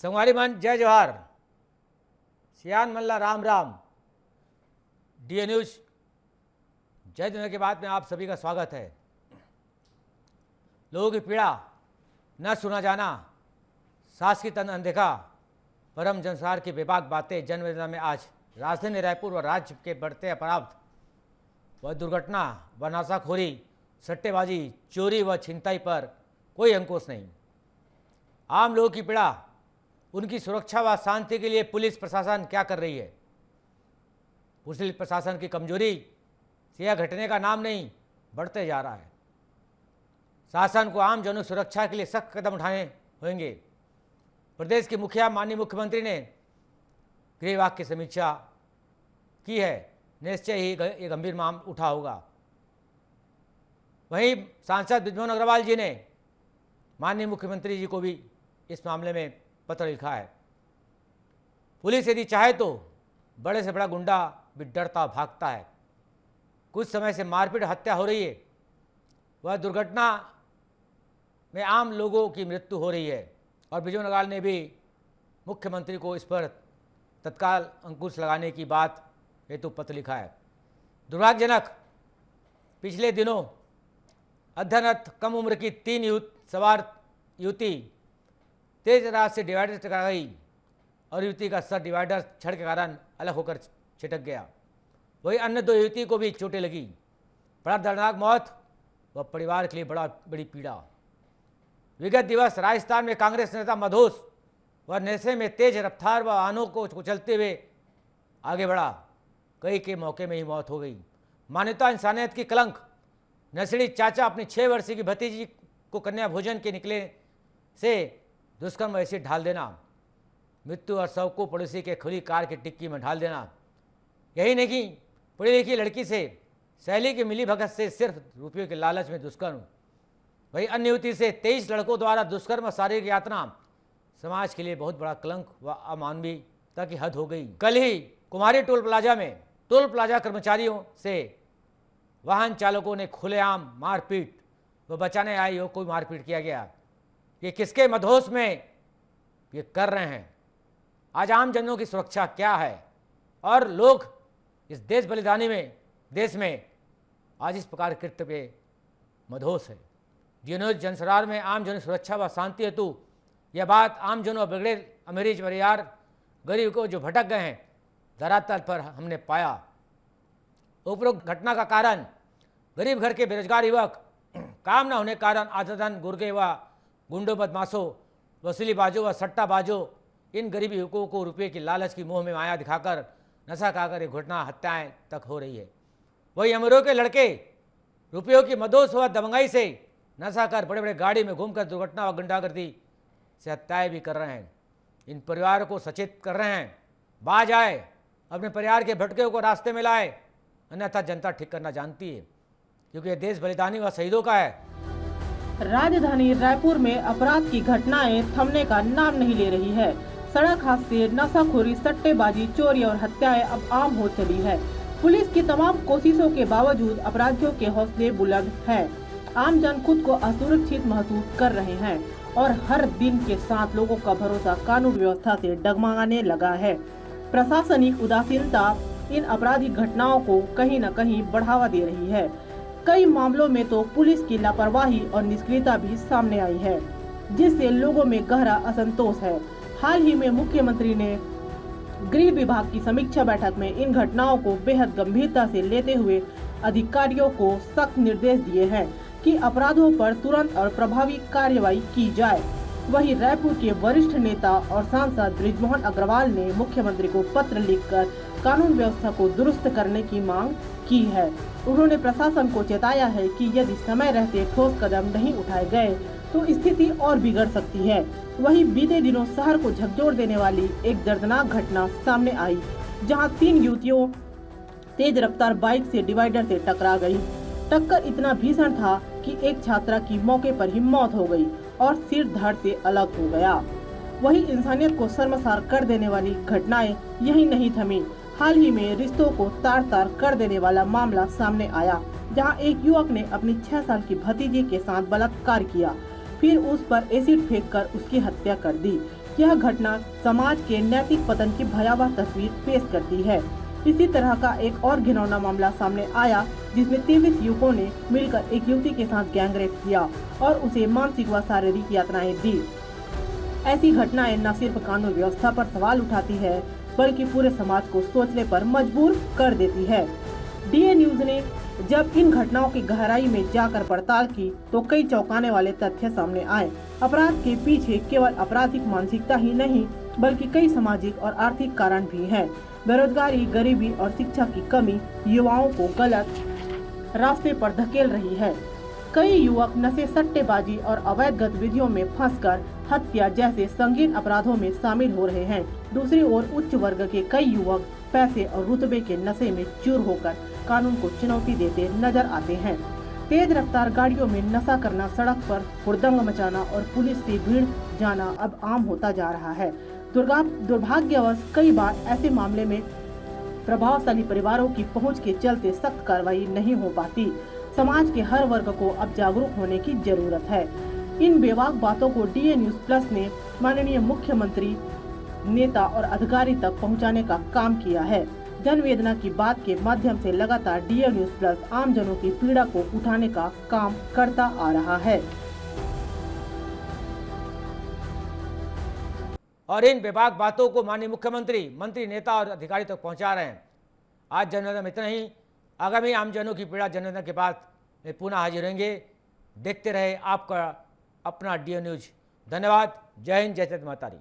संगवारी मन जय जोहार। सियान मल्ला राम राम। डीए न्यूज जय दुनिया के बाद में आप सभी का स्वागत है। लोगों की पीड़ा न सुना जाना, सास की तन अनदेखा, परम जनसार की बेबाक बातें जनवेदना में आज राजधानी रायपुर व राज्य के बढ़ते अपराध व दुर्घटना व नाशाखोरी, सट्टेबाजी, चोरी व छिनताई पर कोई अंकुश नहीं। आम लोगों की पीड़ा, उनकी सुरक्षा व शांति के लिए पुलिस प्रशासन क्या कर रही है? पुलिस प्रशासन की कमजोरी से यह घटने का नाम नहीं बढ़ते जा रहा है। शासन को आम जनों की सुरक्षा के लिए सख्त कदम उठाने होंगे। प्रदेश के मुखिया माननीय मुख्यमंत्री ने गृह विभाग की समीक्षा की है, निश्चय ही ये गंभीर मामला उठा होगा। वहीं सांसद बृजमोहन अग्रवाल जी ने माननीय मुख्यमंत्री जी को भी इस मामले में पत्र लिखा है। पुलिस यदि चाहे तो बड़े से बड़ा गुंडा भी डरता भागता है। कुछ समय से मारपीट हत्या हो रही है, वह दुर्घटना में आम लोगों की मृत्यु हो रही है और बृजमोहन अग्रवाल ने भी मुख्यमंत्री को इस पर तत्काल अंकुश लगाने की बात हेतु पत्र लिखा है। दुर्भाग्यजनक, पिछले दिनों अध्ययनरत कम उम्र की 3 सवार युवती तेज रफ्तार से डिवाइडर टकरा गई और युवती का सर डिवाइडर छड़ के कारण अलग होकर छिटक गया। वही अन्य 2 युवती को भी चोटें लगी। बड़ा दर्दनाक मौत व परिवार के लिए बड़ी पीड़ा। विगत दिवस राजस्थान में कांग्रेस नेता मधोस व नशे में तेज रफ्तार व वाहनों को कुचलते हुए आगे बढ़ा। कई के मौके में ही मौत हो गई। मानवता इंसानियत की कलंक। नशेड़ी चाचा अपनी 6 वर्षीय की भतीजी को कन्या भोजन के निकले से दुष्कर्म ऐसे ढाल देना, मृत्यु और शव को पड़ोसी के खुली कार की डिक्की में ढाल देना। यही नहीं कि पढ़ी लिखी लड़की से सहेली की मिली भगत से सिर्फ रुपयों के लालच में दुष्कर्म। वही अन्य युवती से 23 लड़कों द्वारा दुष्कर्म, शारीरिक यातना समाज के लिए बहुत बड़ा कलंक व अमानवीयता की हद हो गई। कल ही कुमारी टोल प्लाजा में टोल प्लाजा कर्मचारियों से वाहन चालकों ने खुलेआम मारपीट व बचाने आए युवकों को मारपीट किया गया। ये किसके मदहोश में ये कर रहे हैं? आज आम जनों की सुरक्षा क्या है और लोग इस देश बलिदानी में देश में आज इस प्रकार कृत्य पे मदहोश है। जिन्होंने जनसरार में आम जनों की सुरक्षा व शांति हेतु यह बात आम जनों बिगड़े अमीरी परिवार गरीब को जो भटक गए हैं धरातल पर हमने पाया। उपरोक्त घटना का कारण गरीब घर के बेरोजगार युवक, काम न होने के कारण आधन गुर्गे व गुंडों, बदमाशों, वसूलीबाजों व सट्टाबाजों इन गरीब युवकों को रुपये की लालच की मोह में माया दिखाकर नशा खाकर ये घटना हत्याएं तक हो रही है। वही अमीरों के लड़के रुपयों की मदोस व दबंगाई से नशा कर बड़े बड़े गाड़ी में घूमकर दुर्घटना व गुंडागर्दी से हत्याएं भी कर रहे हैं। इन परिवारों को सचेत कर रहे हैं, बाज आए, अपने परिवार के भटके को रास्ते में लाए, अन्यथा जनता ठीक करना जानती है, क्योंकि ये देश बलिदानी व शहीदों का है। राजधानी रायपुर में अपराध की घटनाएं थमने का नाम नहीं ले रही है। सड़क हादसे, नशाखोरी, सट्टेबाजी, चोरी और हत्याएं अब आम हो चली है। पुलिस की तमाम कोशिशों के बावजूद अपराधियों के हौसले बुलंद हैं। आम जन खुद को असुरक्षित महसूस कर रहे हैं और हर दिन के साथ लोगों का भरोसा कानून व्यवस्था से डगमगाने लगा है। प्रशासनिक उदासीनता इन आपराधिक घटनाओं को कहीं न कहीं बढ़ावा दे रही है। कई मामलों में तो पुलिस की लापरवाही और निष्क्रियता भी सामने आई है, जिससे लोगों में गहरा असंतोष है। हाल ही में मुख्यमंत्री ने गृह विभाग की समीक्षा बैठक में इन घटनाओं को बेहद गंभीरता से लेते हुए अधिकारियों को सख्त निर्देश दिए हैं कि अपराधों पर तुरंत और प्रभावी कार्रवाई की जाए। वहीं रायपुर के वरिष्ठ नेता और सांसद बृजमोहन अग्रवाल ने मुख्यमंत्री को पत्र लिखकर कानून व्यवस्था को दुरुस्त करने की मांग की है। उन्होंने प्रशासन को चेताया है कि यदि समय रहते ठोस कदम नहीं उठाए गए तो स्थिति और बिगड़ सकती है। वहीं बीते दिनों शहर को झकझोर देने वाली एक दर्दनाक घटना सामने आई, जहां 3 युवतियों तेज रफ्तार बाइक से डिवाइडर से टकरा गई। टक्कर इतना भीषण था कि एक छात्रा की मौके पर ही मौत हो गई और सिर धड़ से अलग हो गया। वहीं इंसानियत को शर्मसार कर देने वाली घटनाएं यही नहीं थमी। हाल ही में रिश्तों को तार तार कर देने वाला मामला सामने आया, जहां एक युवक ने अपनी 6 साल की भतीजी के साथ बलात्कार किया, फिर उस पर एसिड फेंककर उसकी हत्या कर दी। यह घटना समाज के नैतिक पतन की भयावह तस्वीर पेश करती है। इसी तरह का एक और घिनौना मामला सामने आया, जिसमें 23 युवकों ने मिलकर एक युवती के साथ गैंगरेप किया और उसे मानसिक व शारीरिक यातनाएं दी। ऐसी घटनाएं न सिर्फ कानून व्यवस्था पर सवाल उठाती है, बल्कि पूरे समाज को सोचने पर मजबूर कर देती है। डीए न्यूज ने जब इन घटनाओं की गहराई में जाकर पड़ताल की तो कई चौंकाने वाले तथ्य सामने आए। अपराध के पीछे केवल आपराधिक मानसिकता ही नहीं, बल्कि कई सामाजिक और आर्थिक कारण भी हैं। बेरोजगारी, गरीबी और शिक्षा की कमी युवाओं को गलत रास्ते पर धकेल रही है। कई युवक नशे, सट्टेबाजी और अवैध गतिविधियों में फंसकर हत्या जैसे संगीन अपराधों में शामिल हो रहे हैं। दूसरी ओर उच्च वर्ग के कई युवक पैसे और रुतबे के नशे में चूर होकर कानून को चुनौती देते नजर आते हैं। तेज रफ्तार गाड़ियों में नशा करना, सड़क पर हुड़दंग मचाना और पुलिस से भीड़ जाना अब आम होता जा रहा है। दुर्भाग्यवश कई बार ऐसे मामले में प्रभावशाली परिवारों की पहुंच के चलते सख्त कार्रवाई नहीं हो पाती। समाज के हर वर्ग को अब जागरूक होने की जरूरत है। इन बेबाक बातों को डीए न्यूज प्लस ने माननीय मुख्यमंत्री, नेता और अधिकारी तक पहुंचाने का काम किया है। जनवेदना की बात के माध्यम से लगातार डीए न्यूज प्लस आम जनों की पीड़ा को उठाने का काम करता आ रहा है। और इन बेबाक बातों को माननीय मुख्यमंत्री, मंत्री, नेता और अधिकारी तक पहुंचा रहे हैं। आज जनवेदना में इतना ही। आगामी आम जनों की पीड़ा जनवेदना के बाद में पुनः हाजिर होंगे। देखते रहे आपका अपना डीए न्यूज। धन्यवाद। जय हिंद, जय माता दी।